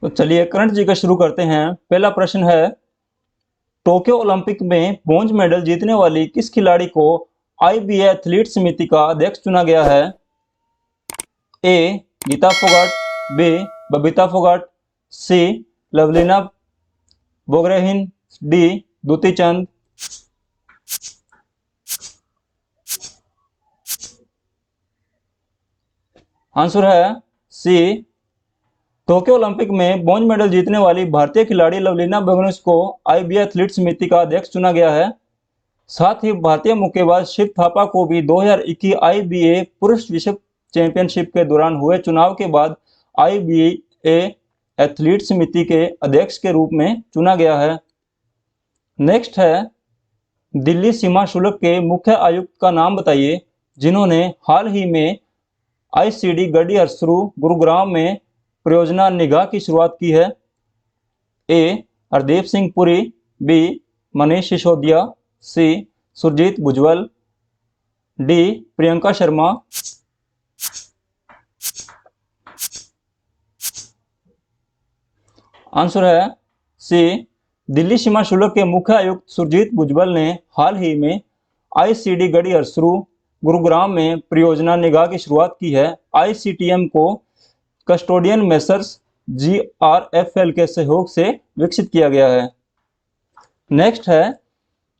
तो चलिए करंट जी का शुरू करते हैं। पहला प्रश्न है, टोक्यो ओलंपिक में ब्रॉन्ज मेडल जीतने वाली किस खिलाड़ी को आईबीए एथलीट समिति का अध्यक्ष चुना गया है? ए गीता फोगाट, बी बबीता फोगाट, सी लवलीना बोगरेहिन, डी दूती चंद। आंसर है सी। टोक्यो ओलंपिक में ब्रॉन्ज मेडल जीतने वाली भारतीय खिलाड़ी लवलीना बोगरेहिन को आईबीए एथलीट समिति का अध्यक्ष चुना गया है। साथ ही भारतीय मुक्केबाज शिव थापा को भी 2021 आईबीए पुरुष विश्व चैंपियनशिप के दौरान हुए चुनाव के बाद आईबीए एथलीट समिति के अध्यक्ष के रूप में चुना गया है। नेक्स्ट है, दिल्ली सीमा शुल्क के मुख्य आयुक्त का नाम बताइए जिन्होंने हाल ही में आईसीडी गढ़ी हरसरू गुरुग्राम में परियोजना निगाह की शुरुआत की है। ए हरदीप सिंह पुरी, बी मनीष सिसोदिया, सी सुरजीत भुजबल, डी प्रियंका शर्मा। आंसर है सी। दिल्ली सीमा शुल्क के मुख्य आयुक्त सुरजीत भुजबल ने हाल ही में आईसीडी गढ़ी हरसरू गुरुग्राम में परियोजना निगाह की शुरुआत की है। आईसीटीएम को कस्टोडियन मेसर्स जीआरएफएल के सहयोग से विकसित किया गया है। नेक्स्ट है,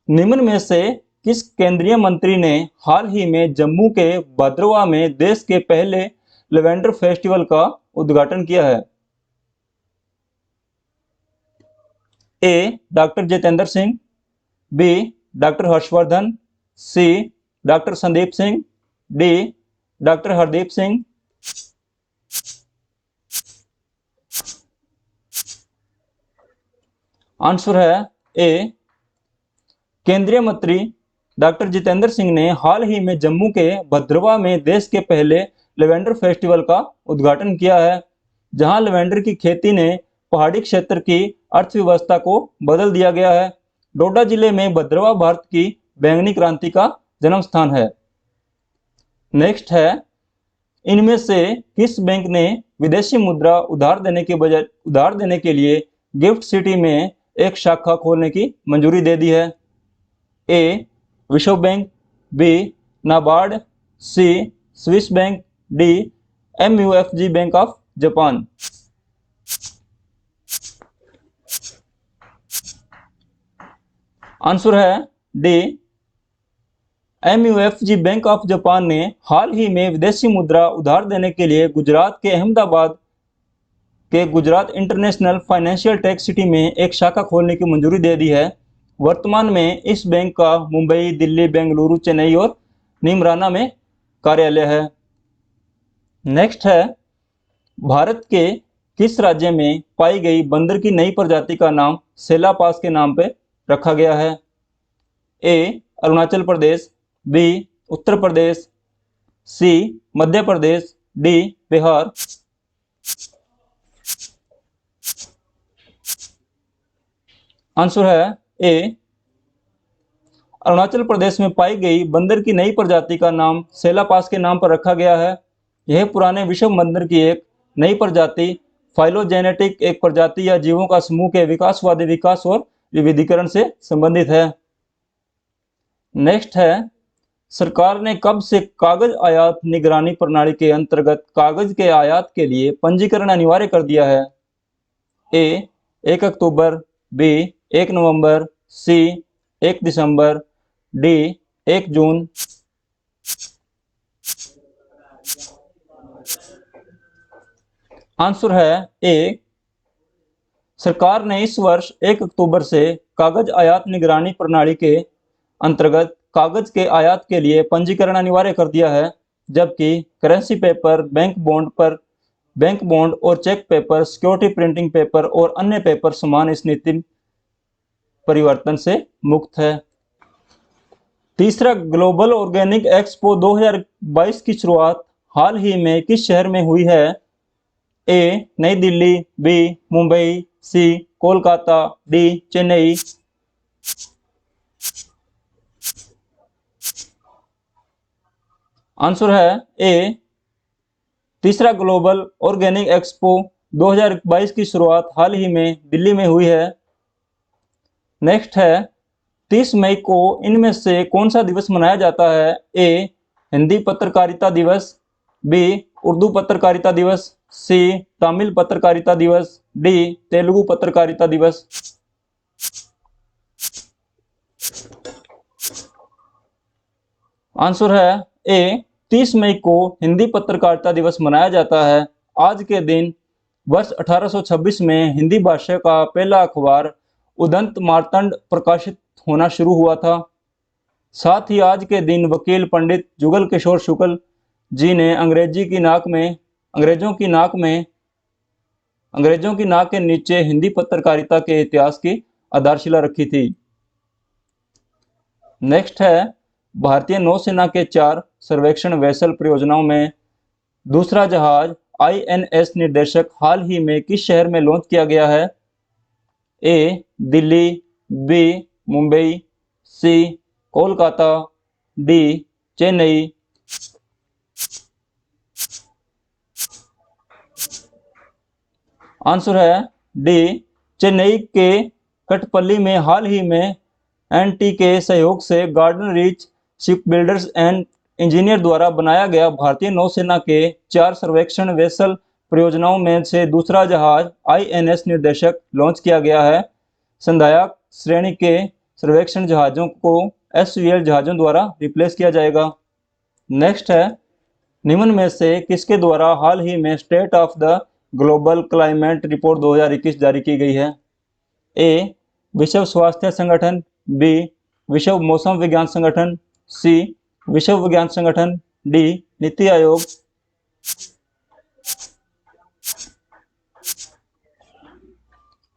निम्न में से किस केंद्रीय मंत्री ने हाल ही में जम्मू के भद्रवाह में देश के पहले लेवेंडर फेस्टिवल का उद्घाटन किया है? A doctor Jitendra Singh, B doctor Harshvardhan, C doctor Sandeep Singh, D doctor Hardeep Singh. Answer है ए। केंद्रीय मंत्री डॉक्टर जितेंद्र सिंह ने हाल ही में जम्मू के भद्रवाह में देश के पहले लेवेंडर फेस्टिवल का उद्घाटन किया है, जहां लेवेंडर की खेती ने पहाड़ी क्षेत्र की अर्थव्यवस्था को बदल दिया गया है। डोडा जिले में भद्रवाह भारत की बैंगनी क्रांति का जन्म स्थान है। नेक्स्ट है, इनमें से किस बैंक ने विदेशी मुद्रा उधार देने के लिए गिफ्ट सिटी में एक शाखा खोलने की मंजूरी दे दी है? ए विश्व bank, B NABARD, C Swiss bank, D MUFG bank of Japan. Answer है D. MUFG bank of Japan ने हाल ही में विदेशी मुद्रा उधार देने के लिए गुजरात के अहमदाबाद के Gujarat international financial tech city में एक शाखा खोलने की मंजूरी दे दी है। वर्तमान में इस बैंक का मुंबई, दिल्ली, बेंगलुरु, चेन्नई और नीमराना में कार्यालय है। नेक्स्ट है, भारत के किस राज्य में पाई गई बंदर की नई प्रजाति का नाम सेला पास के नाम पर रखा गया है? ए अरुणाचल प्रदेश, बी उत्तर प्रदेश, सी मध्य प्रदेश, डी बिहार। आंसर है ए। अरुणाचल प्रदेश में पाई गई बंदर की नई प्रजाति का नाम सेला पास के नाम पर रखा गया है। यह पुराने विश्व बंदर की एक नई प्रजाति फाइलोजेनेटिक एक प्रजाति या जीवों का समूह के विकासवादी विकास और विविधीकरण से संबंधित है। नेक्स्ट है, सरकार ने कब से कागज आयात निगरानी प्रणाली के अंतर्गत कागज के आयात के लिए पंजीकरण अनिवार्य कर दिया है? ए 1 अक्टूबर, बी 1 नवंबर, सी 1 दिसंबर, डी 1 जून। आंसर है ए। सरकार ने इस वर्ष 1 अक्टूबर से कागज आयात निगरानी प्रणाली के अंतर्गत कागज के आयात के लिए पंजीकरण अनिवार्य कर दिया है, जबकि करेंसी पेपर, बैंक बॉन्ड और cheque paper, security printing paper और अन्य पेपर समान इस नीति परिवर्तन से मुक्त है। तीसरा, ग्लोबल ऑर्गेनिक एक्सपो 2022 की शुरुआत हाल ही में किस शहर में हुई है? ए नई दिल्ली, बी मुंबई, सी कोलकाता, डी चेन्नई। आंसर है ए। तीसरा ग्लोबल ऑर्गेनिक एक्सपो 2022 की शुरुआत हाल ही में दिल्ली में हुई है। नेक्स्ट है 30 मई को इनमें से कौन सा दिवस मनाया जाता है? ए हिंदी पत्रकारिता दिवस, बी उर्दू पत्रकारिता दिवस, सी तमिल पत्रकारिता दिवस, डी तेलुगु पत्रकारिता दिवस। आंसर है ए 30 मई को हिंदी पत्रकारिता दिवस मनाया जाता है। आज के दिन वर्ष 1826 में हिंदी भाषा का पहला अखबार उदंत मार्तंड प्रकाशित होना शुरू हुआ था। साथ ही आज के दिन वकील पंडित जुगल किशोर शुक्ल जी ने अंग्रेजों की नाक के नीचे हिंदी पत्रकारिता के इतिहास की आधारशिला रखी थी। नेक्स्ट है भारतीय नौसेना के 4 सर्वेक्षण वेसल परियोजनाओं में दूसरा जहाज INS निर्देशक हाल ही में किस शहर में लॉन्च किया गया है? ए दिल्ली, बी मुंबई, सी कोलकाता, डी चेन्नई। आंसर है डी चेन्नई के कटपल्ली में हाल ही में NT के सहयोग से garden reach ship builders and engineer द्वारा बनाया गया भारतीय नौसेना के 4 सर्वेक्षण वेसल परियोजनाओं में से दूसरा जहाज INS निर्देशक लॉन्च किया गया है। संधायक श्रेणी के सर्वेक्षण जहाजों को SVL जहाजों द्वारा रिप्लेस किया जाएगा। नेक्स्ट है निम्न में से किसके द्वारा हाल ही में state of the global climate report 2021 जारी की गई है? ए विश्व स्वास्थ्य संगठन, बी विश्व मौसम विज्ञान संगठन, सी विश्व विज्ञान संगठन, डी नीति आयोग।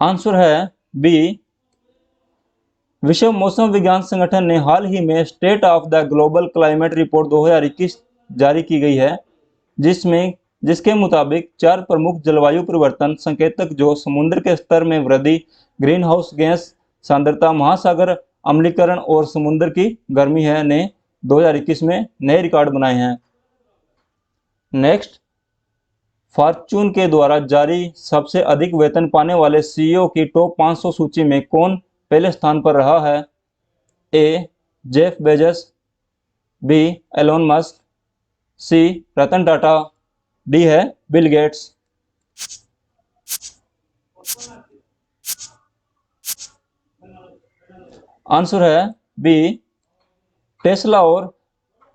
आंसर है बी विश्व मौसम विज्ञान संगठन ने हाल ही में state of the global climate report 2021 जारी की गई है, जिसके मुताबिक 4 प्रमुख जलवायु परिवर्तन संकेतक जो समुद्र के स्तर में वृद्धि, ग्रीन हाउस गैस सांद्रता, महासागर अम्लीकरण और समुद्र की गर्मी है ने 2021 में नए रिकॉर्ड बनाए हैं। नेक्स्ट फॉर्च्यून के द्वारा जारी सबसे अधिक वेतन पाने वाले CEO की टॉप 500 सूची में कौन पहले स्थान पर रहा है? A Jeff Bezos, B Elon Musk, C Ratan Tata, D है बिल गेट्स। आंसर है बी टेस्ला और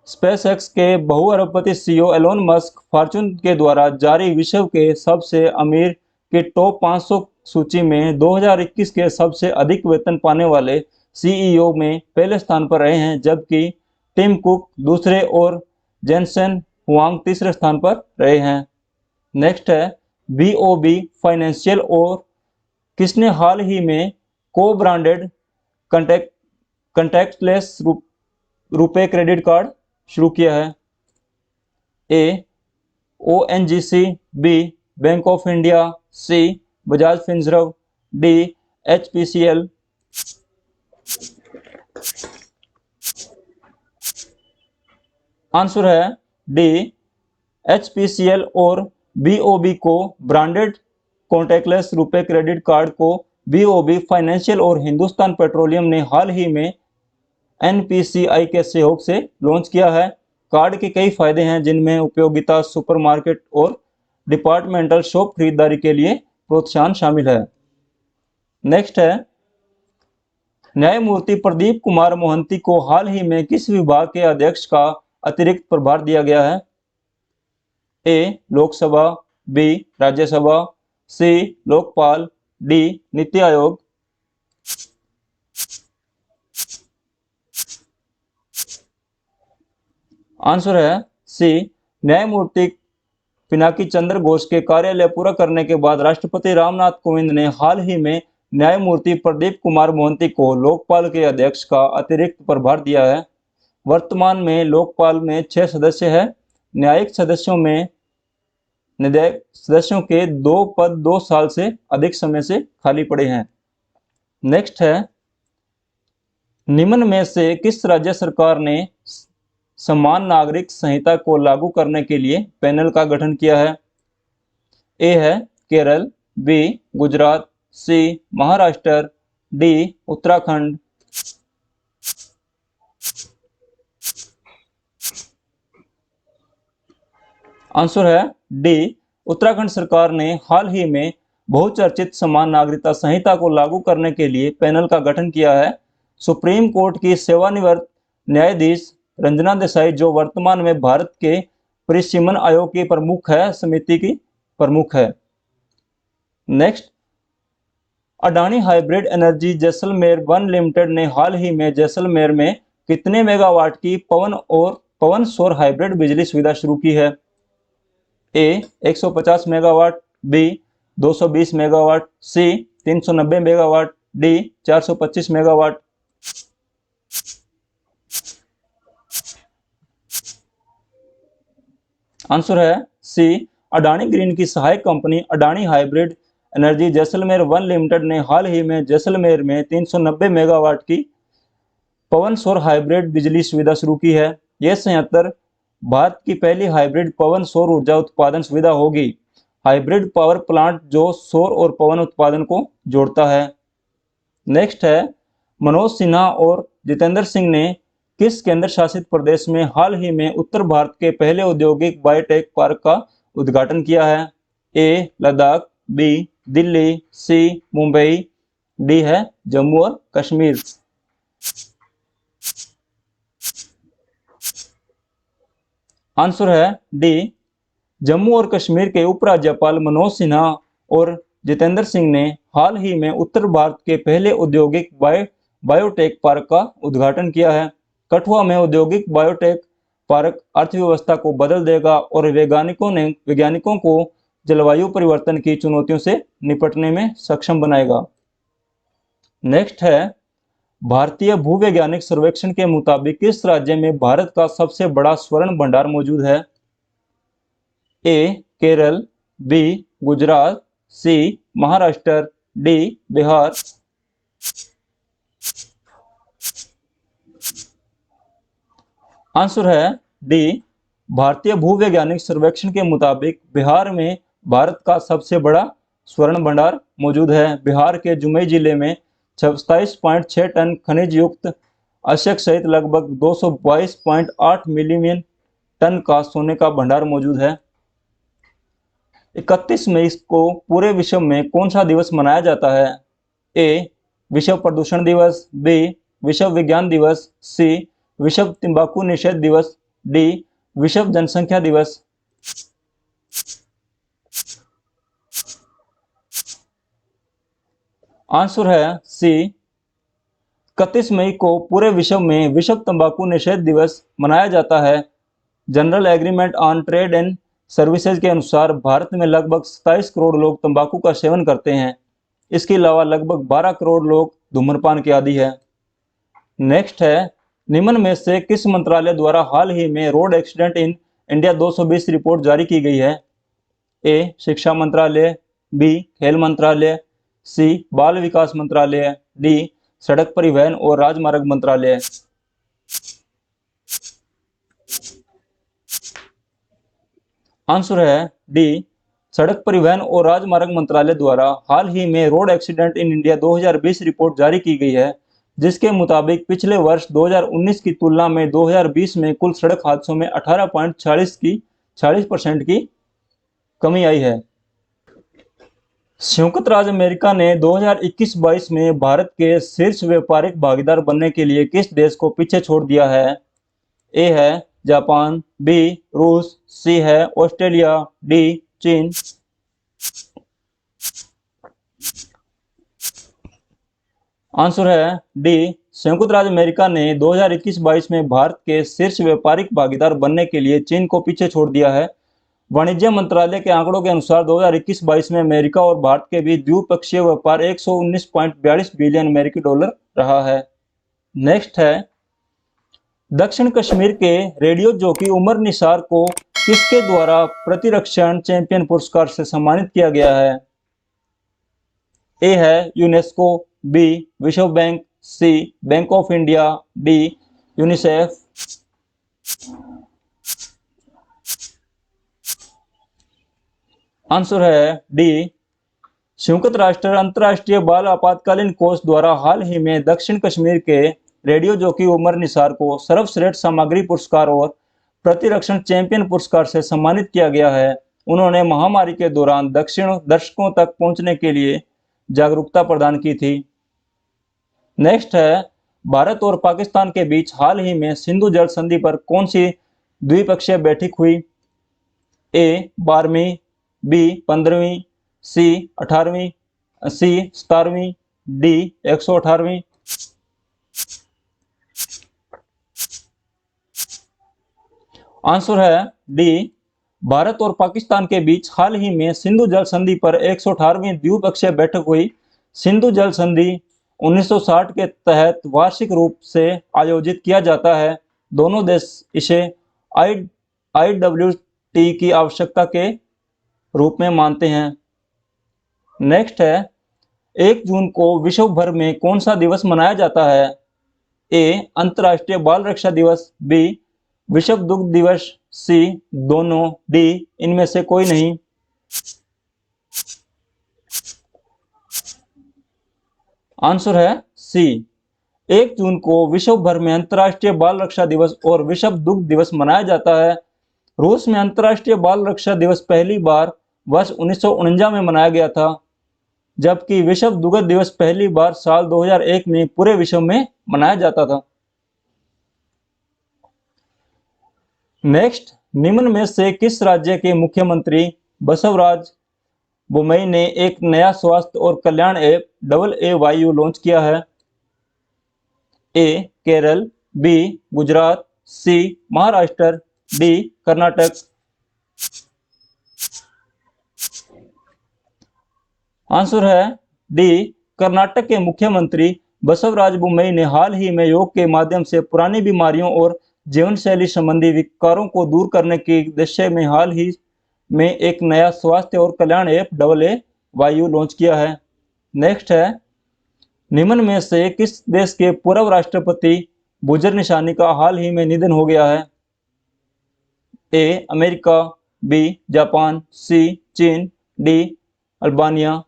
स्पेसएक्स के बहुअरबपति CEO एलोन मस्क फॉर्च्यून के द्वारा जारी विश्व के सबसे अमीर के टॉप 500 सूची में 2021 के सबसे अधिक वेतन पाने वाले CEO में पहले स्थान पर रहे हैं, जबकि टिम कुक दूसरे और जेनसेन हुआंग तीसरे स्थान पर रहे हैं। नेक्स्ट है BOB फाइनेंशियल और किसने हाल ही में को ब्रांडेड कंटैक्टलेस रुपए क्रेडिट कार्ड शुरू किया है? A ONGC, B bank of India, C Bajaj Finserv, D HPCL। Answer है डी HPCL और BOB को branded contactless RuPay credit card को BOB फाइनेंशियल और हिंदुस्तान पेट्रोलियम ने हाल ही में NPCI के सहयोग से लॉन्च किया है। कार्ड के कई फायदे हैं, जिनमें उपयोगिता, सुपरमार्केट और डिपार्टमेंटल शॉप खरीदारी के लिए प्रोत्साहन शामिल है। नेक्स्ट है न्यायमूर्ति प्रदीप कुमार मोहंती को हाल ही में किस विभाग के अध्यक्ष का अतिरिक्त प्रभार दिया गया है? ए लोकसभा, बी राज्यसभा, सी लोकपाल, डी नीति आयोग। आंसर है सी न्यायमूर्ति पिनाकी चंद्र घोष के कार्यालय पूरा करने के बाद राष्ट्रपति रामनाथ कोविंद ने हाल ही में न्यायमूर्ति प्रदीप कुमार मोहंती को लोकपाल के अध्यक्ष का अतिरिक्त प्रभार दिया है। वर्तमान में लोकपाल में 6 सदस्य हैं। न्यायिक सदस्यों के 2 पद 2 साल से अधिक समय से खाली पड़े हैं। नेक्स्ट है निम्न में से किस राज्य सरकार ने समान नागरिक संहिता को लागू करने के लिए पैनल का गठन किया है? ए है केरल, बी गुजरात, सी महाराष्ट्र, डी उत्तराखंड। आंसर है डी उत्तराखंड। सरकार ने हाल ही में बहुचर्चित समान नागरिकता संहिता को लागू करने के लिए पैनल का गठन किया है। सुप्रीम कोर्ट की सेवानिवृत्त न्यायाधीश रंजना देसाई, जो वर्तमान में भारत के परिसीमन आयोग की प्रमुख है, समिति की प्रमुख है। Next, Adani hybrid energy Jaisalmer one limited ने हाल ही में जैसलमेर में कितने मेगावाट की पवन सौर हाइब्रिड बिजली सुविधा शुरू की है? ए 150 मेगावाट, बी 220 मेगावाट, सी 390 मेगावाट, डी 425 मेगावाट। आंसर है सी, अडानी ग्रीन की सहायक company Adani hybrid energy Jaisalmer one limited ने हाल ही में जैसलमेर में 390 मेगावाट की पवन सौर हाइब्रिड बिजली सुविधा शुरू की है। यह संयंत्र भारत की पहली हाइब्रिड पवन सौर ऊर्जा उत्पादन सुविधा होगी। हाइब्रिड पावर प्लांट जो सौर और पवन उत्पादन को जोड़ता है। नेक्स्ट है, मनोज सिन्हा और जितेंद्र सिंह ने किस केंद्र शासित प्रदेश में हाल ही में उत्तर भारत के पहले औद्योगिक बायोटेक पार्क का उद्घाटन किया है? ए लद्दाख, बी दिल्ली, सी मुंबई, डी है जम्मू और कश्मीर। आंसर है डी, जम्मू और कश्मीर के उपराज्यपाल मनोज सिन्हा और जितेंद्र सिंह ने हाल ही में उत्तर भारत के पहले औद्योगिक बायोटेक पार्क का उद्घाटन किया है। कठुआ में औद्योगिक बायोटेक पार्क अर्थव्यवस्था को बदल देगा और वैज्ञानिकों को जलवायु परिवर्तन की चुनौतियों से निपटने में सक्षम बनाएगा। नेक्स्ट है, भारतीय भूवैज्ञानिक सर्वेक्षण के मुताबिक किस राज्य में भारत का सबसे बड़ा स्वर्ण भंडार मौजूद है? ए केरल, बी गुजरात, सी महाराष्ट्र, डी बिहार। आंसर है डी, भारतीय भूवैज्ञानिक सर्वेक्षण के मुताबिक बिहार में भारत का सबसे बड़ा स्वर्ण भंडार मौजूद है। बिहार के जुमई जिले में 27.6 टन खनिज युक्त अयस्क सहित लगभग 222.8 मिलियन टन का सोने का भंडार मौजूद है। 31 मई को पूरे विश्व में कौन सा दिवस मनाया जाता है? ए विश्व प्रदूषण दिवस, बी विश्व विज्ञान दिवस, सी विश्व तंबाकू निषेध दिवस, डी विश्व जनसंख्या दिवस। आंसर है सी, 31 मई को पूरे विश्व में विश्व तंबाकू निषेध दिवस मनाया जाता है। General agreement on trade and services के अनुसार भारत में लगभग 27 करोड़ लोग तंबाकू का सेवन करते हैं। इसके अलावा लगभग 12 करोड़ लोग धूम्रपान के आदी है। नेक्स्ट है, निम्न में से किस मंत्रालय द्वारा हाल ही में road accident in India 220 report जारी की गई है? ए शिक्षा मंत्रालय, बी खेल मंत्रालय, सी बाल विकास मंत्रालय, डी सड़क परिवहन और राजमार्ग मंत्रालय। आंसर है डी, सड़क परिवहन और राजमार्ग मंत्रालय द्वारा हाल ही में road accident in India 2020 report जारी की गई है, जिसके मुताबिक पिछले वर्ष 2019 की तुलना में 2020 में कुल सड़क हादसों में 40% की कमी आई है। संयुक्त राज्य अमेरिका ने 2021-22 में भारत के शीर्ष व्यापारिक भागीदार बनने के लिए किस देश को पीछे छोड़ दिया है? ए है जापान, बी रूस, सी है ऑस्ट्रेलिया, डी चीन। आंसर है डी, संयुक्त राज्य अमेरिका ने 2021-22 में भारत के शीर्ष व्यापारिक भागीदार बनने के लिए चीन को पीछे छोड़ दिया है। वाणिज्य मंत्रालय के आंकड़ों के अनुसार 2021-22 में अमेरिका और भारत के बीच द्विपक्षीय व्यापार 119.42 बिलियन अमेरिकी डॉलर रहा है। नेक्स्ट है, दक्षिण कश्मीर के रेडियो जॉकी उमर निसार को किसके द्वारा प्रतिरक्षण चैंपियन पुरस्कार से सम्मानित किया गया है? ए है यूनेस्को, बी विश्व बैंक, C bank of India, D UNICEF. Answer है डी संयुक्त राष्ट्र अंतर्राष्ट्रीय बाल आपातकालीन कोष द्वारा हाल ही में दक्षिण कश्मीर के रेडियो जॉकी उमर निसार को सर्वश्रेष्ठ सामग्री पुरस्कार और प्रतिरक्षण चैंपियन पुरस्कार से सम्मानित किया गया है। उन्होंने महामारी के दौरान दक्षिण दर्शकों तक पहुंचने के लिए जागरूकता प्रदान की थी। नेक्स्ट है, भारत और पाकिस्तान के बीच हाल ही में सिंधु जल संधि पर कौन सी द्विपक्षीय बैठक हुई? ए 12वीं, बी 15वीं, सी 18वीं, सी 17वीं, डी 118वीं। आंसर है डी, भारत और पाकिस्तान के बीच हाल ही में सिंधु जल संधि पर 118वीं द्विपक्षीय बैठक हुई। सिंधु जल संधि 1960 के तहत वार्षिक रूप से आयोजित किया जाता है। दोनों देश इसे IWT की आवश्यकता के रूप में मानते हैं। नेक्स्ट है, 1 जून को विश्व भर में कौन सा दिवस मनाया जाता है? ए अंतर्राष्ट्रीय बाल रक्षा दिवस, बी विश्व दुग्ध दिवस, सी दोनों, डी इनमें से कोई नहीं। आंसर है सी, 1 जून को विश्व भर में अंतर्राष्ट्रीय बाल रक्षा दिवस और विश्व दुग्ध दिवस मनाया जाता है। रूस में अंतर्राष्ट्रीय बाल रक्षा दिवस पहली बार वर्ष 1949 में मनाया गया था, जबकि विश्व दुग्ध दिवस पहली बार साल 2001 में पूरे विश्व में मनाया जाता था। नेक्स्ट, निम्न में से किस राज्य के मुख्यमंत्री बसवराज बोम्मई ने एक नया स्वास्थ्य और कल्याण ऐप AA लॉन्च किया है? ए केरल, बी गुजरात, सी महाराष्ट्र, डी कर्नाटक। आंसर है डी, कर्नाटक के मुख्यमंत्री बसवराज बोम्मई ने हाल ही में योग के माध्यम से पुरानी बीमारियों और जीवन शैली संबंधी विकारों को दूर करने की दिशा में हाल ही में एक नया स्वास्थ्य और कल्याण ऐप AA लॉन्च किया है। नेक्स्ट है, निम्न में से किस देश के पूर्व राष्ट्रपति बुजर निशानी का हाल ही में निधन हो गया है? ए अमेरिका, बी जापान, सी चीन, डी अल्बानिया।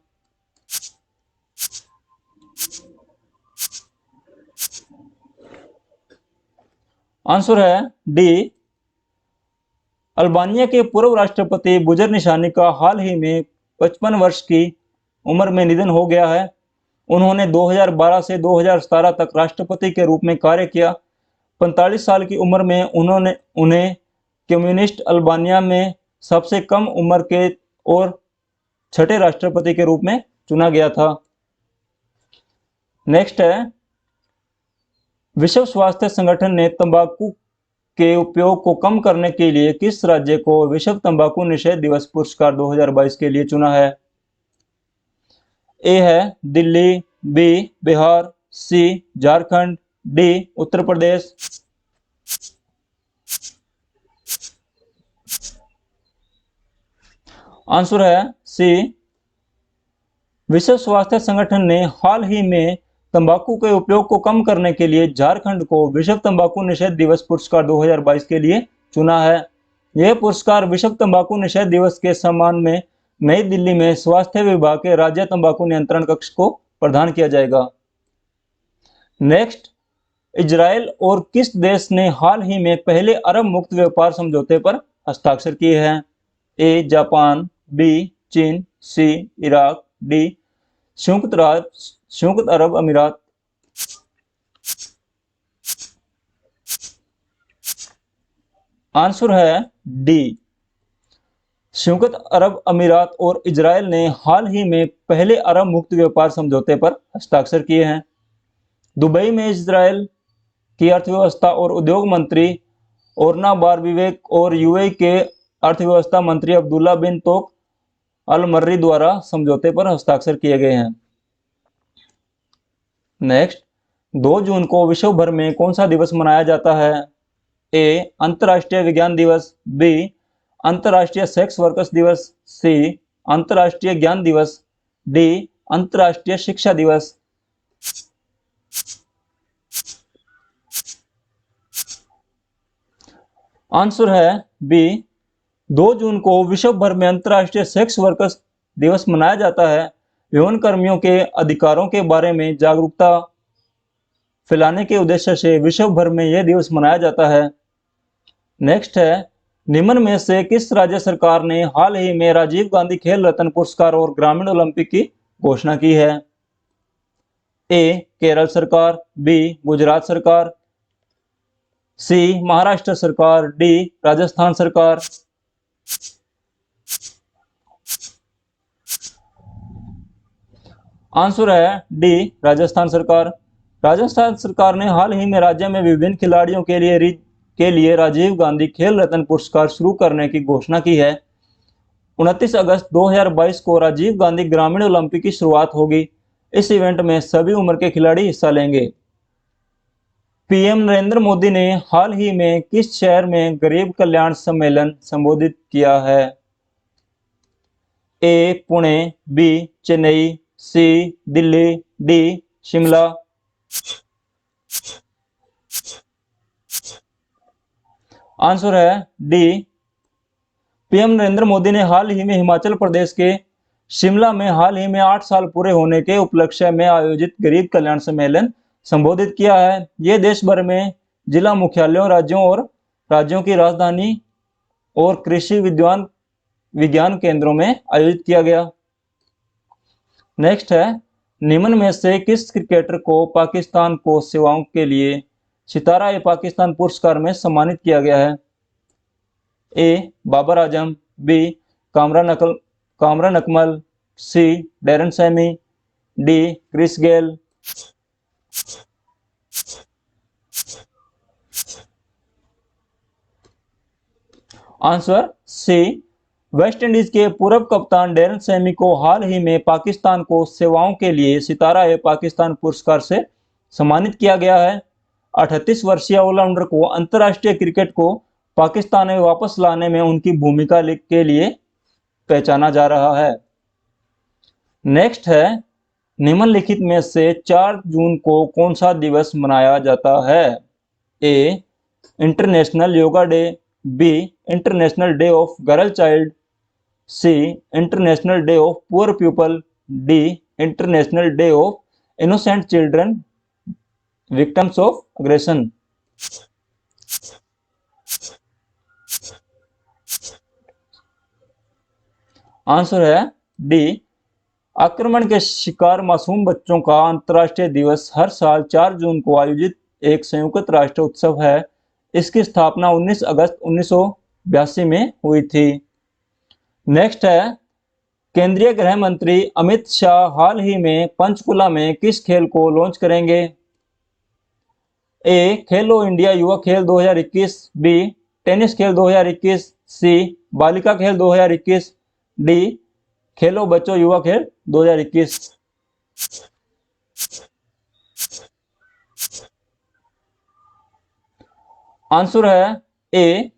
आंसर है डी, अल्बानिया के पूर्व राष्ट्रपति बुजर निशानी का हाल ही में 55 वर्ष की उम्र में निधन हो गया है। उन्होंने 2012 से 2017 तक राष्ट्रपति के रूप में कार्य किया। 45 साल की उम्र में उन्हें कम्युनिस्ट अल्बानिया में सबसे कम उम्र के और छठे राष्ट्रपति के रूप में चुना गया था। नेक्स्ट है, विश्व स्वास्थ्य संगठन ने तंबाकू के उपयोग को कम करने के लिए किस राज्य को विश्व तंबाकू निषेध दिवस पुरस्कार 2022 के लिए चुना है? ए है दिल्ली, बी बिहार, सी झारखंड, डी उत्तर प्रदेश। आंसर है सी, विश्व स्वास्थ्य संगठन ने हाल ही में तंबाकू के उपयोग को कम करने के लिए झारखंड को विश्व तंबाकू निषेध दिवस पुरस्कार 2022 के लिए चुना है। यह पुरस्कार विश्व तंबाकू निषेध दिवस के सम्मान में नई दिल्ली में स्वास्थ्य विभाग के राज्य तंबाकू नियंत्रण कक्ष को प्रदान किया जाएगा। नेक्स्ट, इजराइल और किस देश ने हाल ही में पहले अरब मुक्त व्यापार समझौते पर हस्ताक्षर किए हैं? ए जापान, बी चीन, सी इराक, डी संयुक्त अरब अमीरात। आंसर है डी, संयुक्त अरब अमीरात और इजराइल ने हाल ही में पहले अरब मुक्त व्यापार समझौते पर हस्ताक्षर किए हैं। दुबई में इजराइल की अर्थव्यवस्था और उद्योग मंत्री ओरना बारविवेक और यूएई के अर्थव्यवस्था मंत्री अब्दुल्ला बिन तोक अल मर्री द्वारा समझौते पर हस्ताक्षर किए गए हैं। नेक्स्ट, 2 जून को विश्व भर में कौन सा दिवस मनाया जाता है? ए अंतर्राष्ट्रीय विज्ञान दिवस, बी अंतर्राष्ट्रीय सेक्स वर्कर्स दिवस, सी अंतर्राष्ट्रीय ज्ञान दिवस, डी अंतर्राष्ट्रीय शिक्षा दिवस। आंसर है बी, 2 जून को विश्व भर में अंतर्राष्ट्रीय सेक्स वर्कर्स दिवस मनाया जाता है। यौन कर्मियों के अधिकारों के बारे में जागरूकता फैलाने के उद्देश्य से विश्व भर में यह दिवस मनाया जाता है। नेक्स्ट है, निम्न में से किस राज्य सरकार ने हाल ही में राजीव गांधी खेल रत्न पुरस्कार और ग्रामीण ओलंपिक की घोषणा की है? ए केरल सरकार, बी गुजरात सरकार, सी महाराष्ट्र सरकार, डी राजस्थान सरकार। आंसर है डी राजस्थान सरकार। राजस्थान सरकार ने हाल ही में राज्य में विभिन्न खिलाड़ियों के लिए राजीव गांधी खेल रत्न पुरस्कार शुरू करने की घोषणा की है। 29 अगस्त 2022 को राजीव गांधी ग्रामीण ओलंपिक की शुरुआत होगी। इस इवेंट में सभी उम्र के खिलाड़ी हिस्सा लेंगे। पीएम नरेंद्र मोदी ने हाल ही में किस शहर में गरीब कल्याण सम्मेलन संबोधित किया है? ए पुणे, बी चेन्नई, सी दिल्ली, डी शिमला। आंसर है डी। पीएम नरेंद्र मोदी ने हाल ही में हिमाचल प्रदेश के शिमला में हाल ही में 8 साल पूरे होने के उपलक्ष्य में आयोजित गरीब कल्याण सम्मेलन संबोधित किया है। यह देश भर में जिला मुख्यालयों, राज्यों की राजधानी और कृषि विज्ञान केंद्रों में आयोजित किया गया। नेक्स्ट है, निम्न में से किस क्रिकेटर को पाकिस्तान को सेवाओं के लिए सितारा-ए-पाकिस्तान पुरस्कार में सम्मानित किया गया है? A Babar Azam, B Kamran Akmal, C Darren Sammy, D Chris Gayle. Answer C. West Indies के पूर्व कप्तान डैरन सैमी को हाल ही में पाकिस्तान को सेवाओं के लिए सितारा-ए-पाकिस्तान पुरस्कार से सम्मानित किया गया है। 38 वर्षीय ऑलराउंडर को अंतर्राष्ट्रीय क्रिकेट को पाकिस्तान में वापस लाने में उनकी भूमिका के लिए पहचाना जा रहा है। नेक्स्ट है, निम्नलिखित में से 4 जून को कौन सा दिवस मनाया जाता है? A international yoga day, B international day of girl child, C international day of poor people, D international day of innocent children victims of aggression. Answer है डी। आक्रमण के शिकार मासूम बच्चों का अंतर्राष्ट्रीय दिवस हर साल 4 जून को आयोजित एक संयुक्त राष्ट्र उत्सव है। इसकी स्थापना 19 अगस्त 1982 में हुई थी। नेक्स्ट है, केंद्रीय गृह मंत्री अमित शाह हाल ही में पंचकुला में किस खेल को लॉन्च करेंगे? ए खेलो इंडिया युवा खेल 2021, बी टेनिस खेल 2021, सी बालिका खेल 2021, डी खेलो बच्चों युवा खेल 2021। आंसर है ए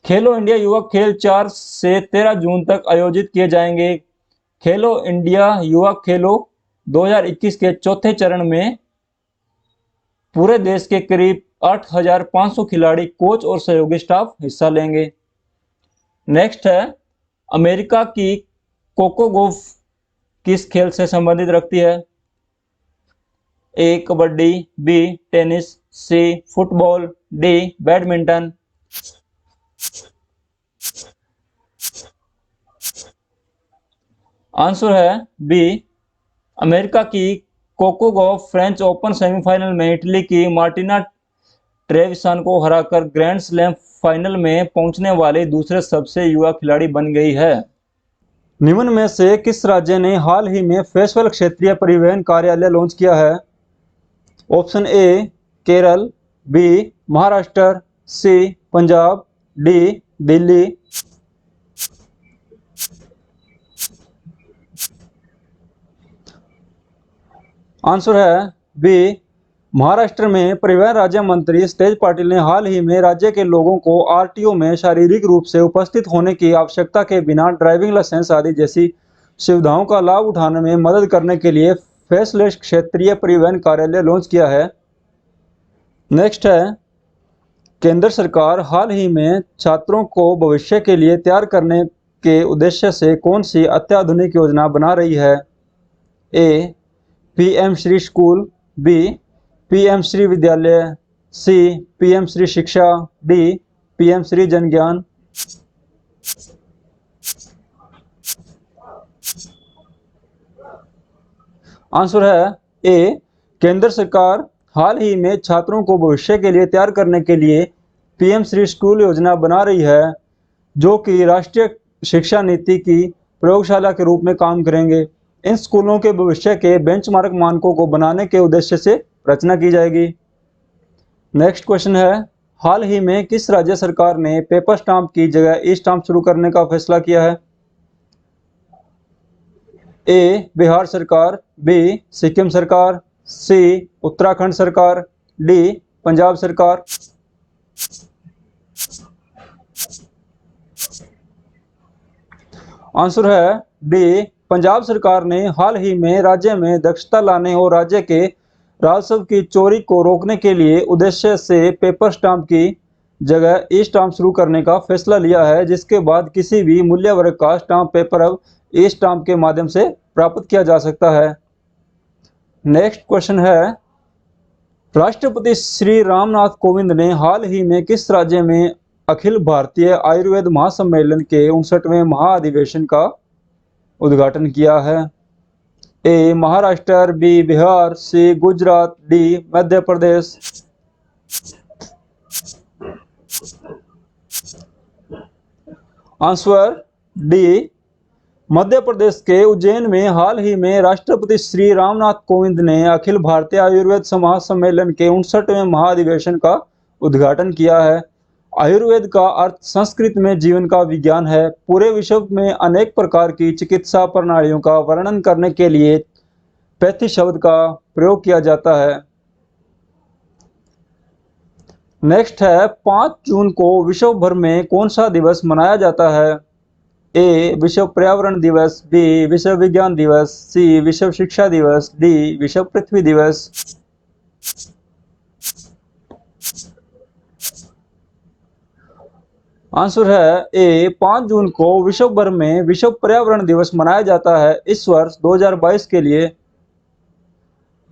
खेलो इंडिया युवा खेल 4 से 13 जून तक आयोजित किए जाएंगे। खेलो इंडिया युवा खेलो 2021 के चौथे चरण में पूरे देश के करीब 8,500 खिलाड़ी, कोच और सहयोगी स्टाफ हिस्सा लेंगे। नेक्स्ट है, अमेरिका की कोको गोफ किस खेल से संबंधित रखती है? A kabaddi, B tennis, C football, D badminton. Answer है बी। अमेरिका की Coco Gauff French Open semifinal में इटली की मार्टिना ट्रेविसान को हराकर ग्रैंड स्लैम फाइनल में पहुंचने वाले दूसरे सबसे युवा खिलाड़ी बन गई है। निम्न में से किस राज्य ने हाल ही में फेस्टिवल क्षेत्रीय परिवहन कार्यालय लॉन्च किया है? Option A Kerala, B Maharashtra, C Punjab, D Delhi. Answer है बी महाराष्ट्र में परिवहन राज्य मंत्री तेज पाटिल ने हाल ही में राज्य के लोगों को आरटीओ में शारीरिक रूप से उपस्थित होने की आवश्यकता के बिना ड्राइविंग लाइसेंस आदि जैसी सुविधाओं का लाभ उठाने में मदद करने के लिए फेसलेस क्षेत्रीय परिवहन कार्यालय लॉन्च किया है। नेक्स्ट है, केंद्र सरकार हाल ही में छात्रों को भविष्य के लिए तैयार करने के उद्देश्य से कौन सी अत्याधुनिक योजना बना रही है? A PM Shri school, B PM Shri Vidyalaya, C PM Shri शिक्षा, डी पीएम श्री जन ज्ञान। आंसर है ए केंद्र सरकार हाल ही में छात्रों को भविष्य के लिए तैयार करने के लिए पीएम श्री स्कूल योजना बना रही है, जो कि राष्ट्रीय शिक्षा नीति की प्रयोगशाला के रूप में काम करेंगे। इन स्कूलों के भविष्य के बेंचमार्क मानकों को बनाने के उद्देश्य से रचना की जाएगी। नेक्स्ट क्वेश्चन है, हाल ही में किस राज्य सरकार ने पेपर स्टाम्प की जगह ई स्टाम्प शुरू करने का फैसला किया है? ए बिहार सरकार, बी सिक्किम सरकार, सी उत्तराखंड सरकार, डी पंजाब सरकार। आंसर है डी पंजाब सरकार ने हाल ही में राज्य में दक्षता लाने और राज्य के राजस्व की चोरी को रोकने के लिए उद्देश्य से पेपर स्टाम्प की जगह ई स्टाम्प शुरू करने का फैसला लिया है, जिसके बाद किसी भी मूल्य वर्ग का स्टाम्प पेपर अब ई स्टाम्प के माध्यम से प्राप्त किया जा सकता है। नेक्स्ट क्वेश्चन है, राष्ट्रपति श्री रामनाथ कोविंद ने हाल ही में किस राज्य में अखिल भारतीय आयुर्वेद महासम्मेलन के 59वें महाअधिवेशन का उद्घाटन किया है? ए महाराष्ट्र, बी बिहार, सी Gujarat, D Madhya Pradesh. Answer D Madhya Pradesh के उज्जैन में हाल ही में राष्ट्रपति श्री रामनाथ कोविंद ने अखिल भारतीय आयुर्वेद महासम्मेलन के 59वें महाअधिवेशन का उद्घाटन किया है। आयुर्वेद का अर्थ संस्कृत में जीवन का विज्ञान है। पूरे विश्व में अनेक प्रकार की चिकित्सा प्रणालियों का वर्णन करने के लिए पैथी शब्द का प्रयोग किया जाता है। नेक्स्ट है, 5 जून को विश्व भर में कौन सा दिवस मनाया जाता है? ए विश्व पर्यावरण दिवस, बी विश्व विज्ञान दिवस, सी विश्व शिक्षा दिवस, डी विश्व पृथ्वी दिवस। आंसर है ए 5 जून को विश्व भर में विश्व पर्यावरण दिवस मनाया जाता है। इस वर्ष 2022 के लिए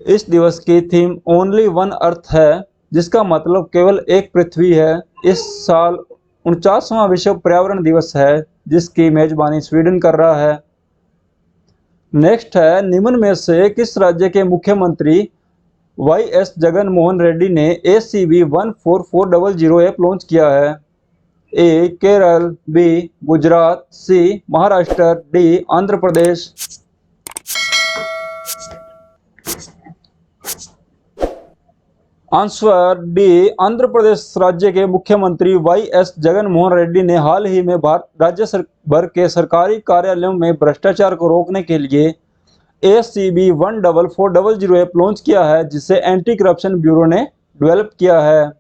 इस दिवस की थीम ओनली वन अर्थ है, जिसका मतलब केवल एक पृथ्वी है। इस साल 49वां विश्व पर्यावरण दिवस है, जिसकी मेजबानी स्वीडन कर रहा है। नेक्स्ट है, निम्न में से किस राज्य के मुख्यमंत्री वाईएस जगन मोहन रेड्डी ने ACB 14400 ऐप लॉन्च किया है? ए केरल, बी गुजरात, सी Maharashtra, D Andhra Pradesh. Answer D Andhra Pradesh राज्य के मुख्यमंत्री वाईएस जगन मोहन रेड्डी ने हाल ही में राज्य भर के सरकारी कार्यालयों में भ्रष्टाचार को रोकने के लिए ACB 14400 ऐप लॉन्च किया है, जिसे एंटी करप्शन ब्यूरो ने डेवलप किया है।